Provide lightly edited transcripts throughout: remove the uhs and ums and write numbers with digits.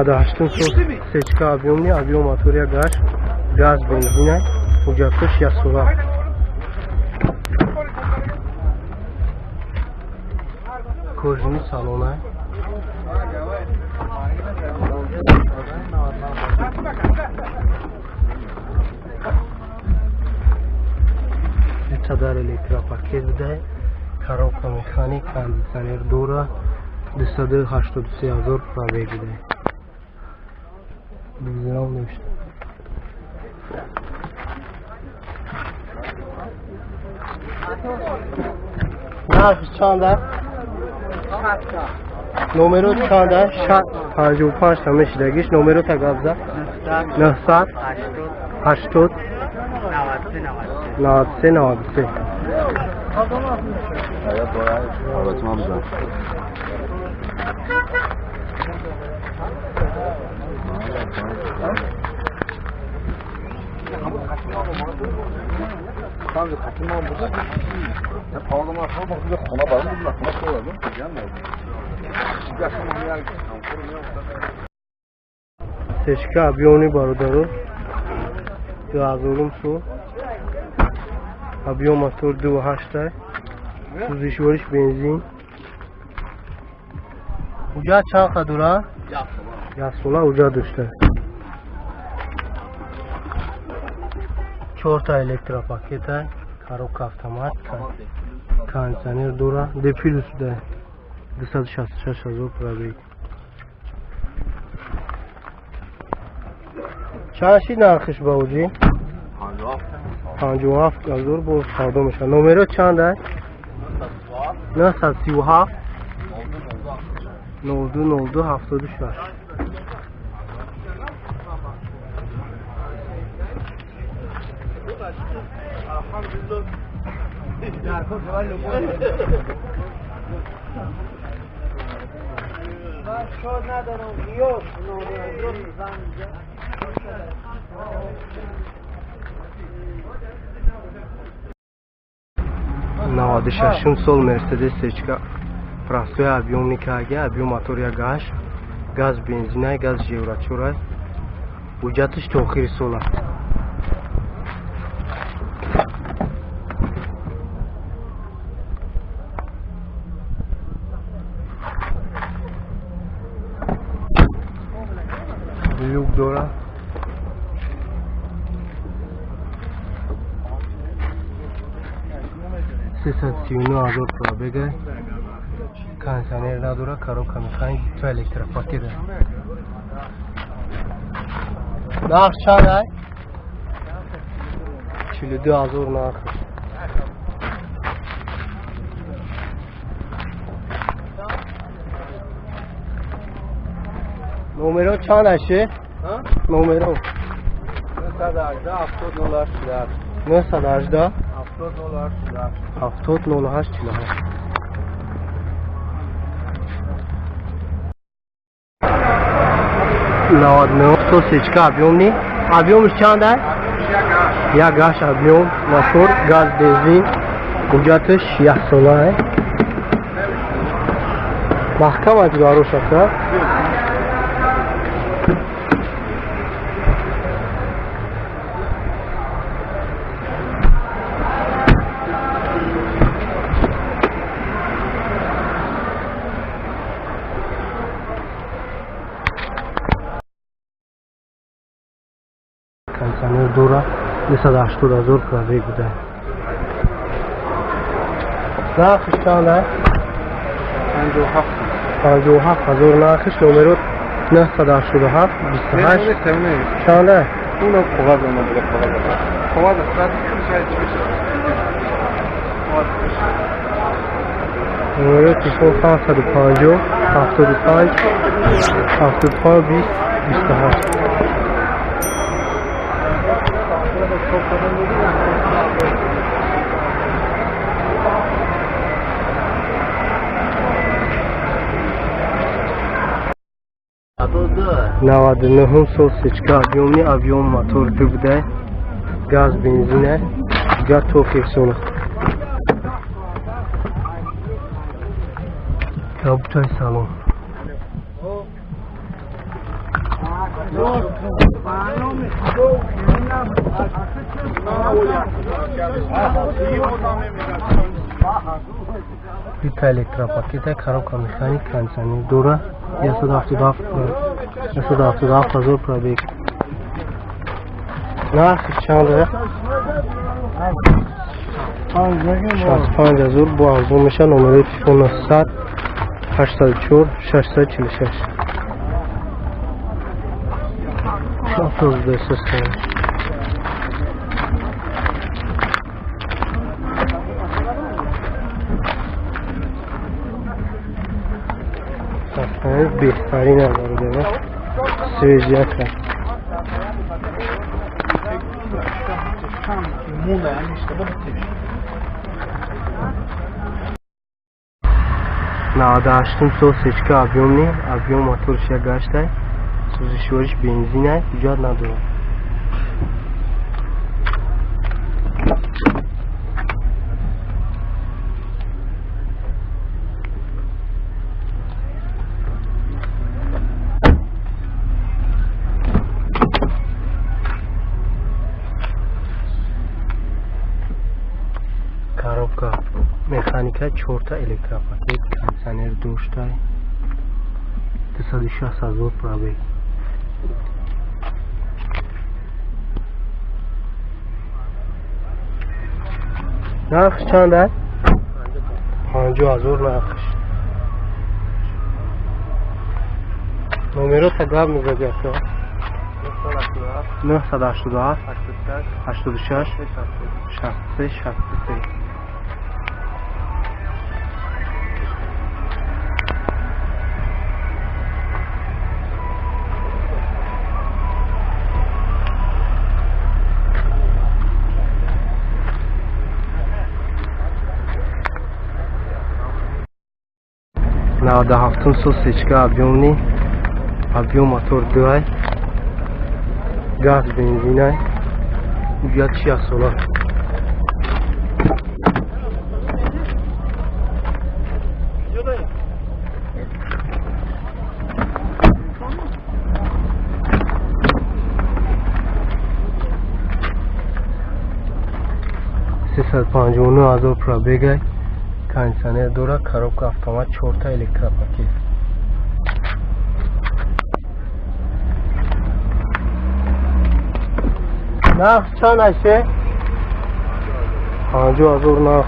98 сот сечка объёмный, объём мотора газ, газ бензина, уҷатка 67. Кожаный салона. Цадар электропакет буда, коробка механик, кондиционер дора, 283 000 пробег буда. Дизел дошт. Нарх чанда? Номеро чанда? 55 та мешидагиш. Номеро та габза? 900 80 93 93. Сечка объемный бародару. Газорум су. Объем мотор 2.8. Сузишвориш бензин. Уҷа чанд қадура? 1 сола уҷа дошта. 4 та электропакета, коробка автомат, кондиционер дора, депилус да 266 000 пробег. چند شید نرخش باوجی؟ 57 000 با سودا میشه. نمره چنده؟ 937 02 76. Навади шашум сол Мерседес сечка простой объемникаги, объем мотора газ, газ бензинай, газ жеврачурай. Уҷатиш то охири сол аст. Люк дора. $339 пробега. Кондиционер надора, коробка механик, 2 электропакета. Нарх чанд ай? 42 000 нарх. Номеро чанд аще? Номеро 918 70 08 99 то сечка объемный. Объемش чанд ай? 1.8 объем мотор, газ бензин. Уҷатш 1 сола ай. Маҳкам аст гарош аст. Кондиционер дора 280 000 пробег буда. Нархш чанд ай? 57 000 нархш. Номеро 987 28 чанд ай? Номеро телефон 550 75 73 20 28. Навади нӯҳум сол сечка объемный, объем мотор буда, газ бензина, ҷа тоқи сола. Кабутай салон. Vita elektrapakete коробка механик кондиционер дора 177,000 пробег. Нархи чанде? 65,000 бо арзон меша. номери телефон 100 84 646 بهترین آورده سویجیت هست. نهادهشتم سال سچکه объемный объем моторش یک گشته سوزشوارش بنزینه ایجاد نداره. коробка механика 4 та электропакет кондиционер доштай 260,000 пробег. нархш чанд аст? 50,000 нархш. номеро та гап мезади аста 987 86 63 63. نهادهفتم سال سچکه объемный объем мотор 2 газ бензина уят 6 сола. $359,000 пробег. кондиционер дора, коробка автомат, 4 та электропакет. нарх чанд аст? 50,000 нарх.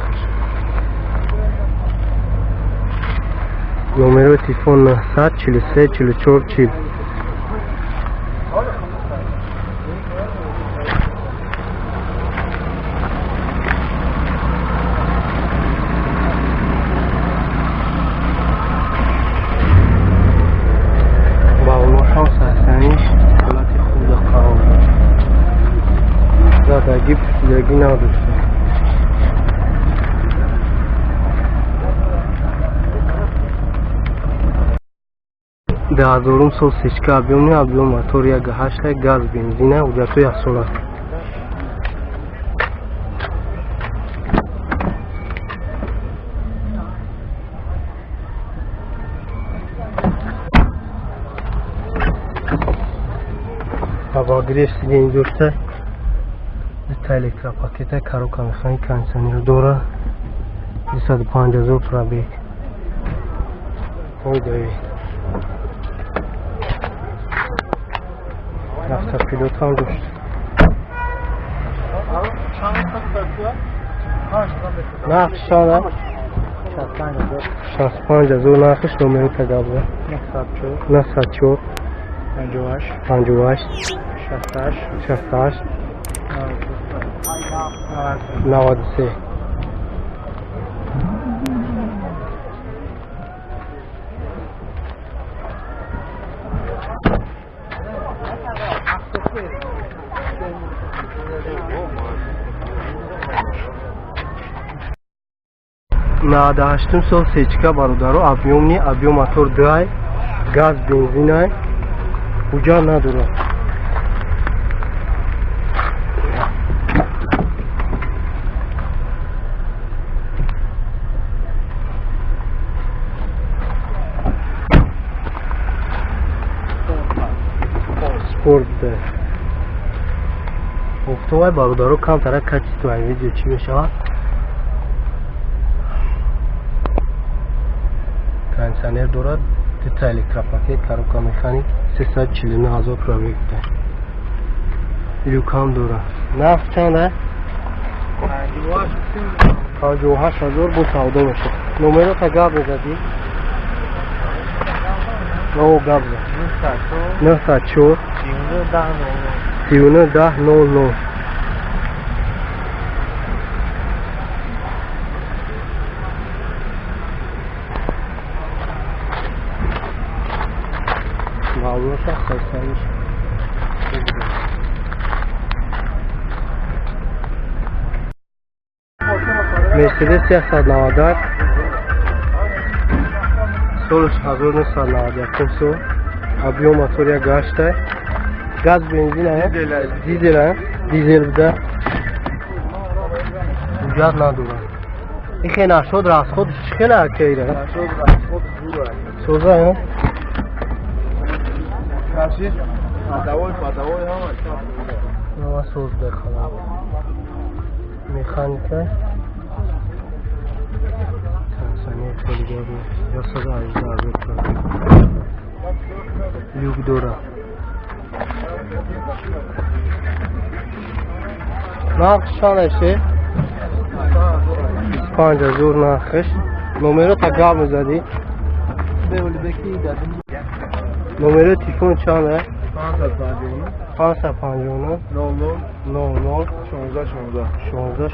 номеро телефон 900 43 44 40. زدگی پوسیدگی نداشته. دهزارم سال سچکه объемный объем мотор 1.8 газ бензина уджато 1 сола. Havagref silindrte ta elektrapakete коробка механик кондиционер дора 205,000 пробег. Ой дави. Автопилот ham дошт. нарх чанд? 65,000 нархш. номери тагабла 904 58 68 93. نهادهشتم سال سچکه برادرو объемный объем мотор 2 газ бензина уҷа надора. گفتم برادرو کم ترک کچی تو این ویدیو چی میشه کنسانر دارد دیتا الکتراپاکت کاروکا مکانیک 349,000 پروژه لوکام دارد نفت چنده؟ 58,000 بود سودا میشه نمره تا گاب میزدی؟ نو گاب زد 904 3910 معلومه شخص هستنش مرسدس 190 سالش 1991 سو объем мотора гашта газ бензин дизель дизель буда уҷат надорад ин хеле нашод расходш хеле акейра соза соз бехалам механика یا صدا لیوک دورا نقش شانشه 25,000 نقش نمره تا گاب میزدی نمره تیفون چانه 559 00 16 16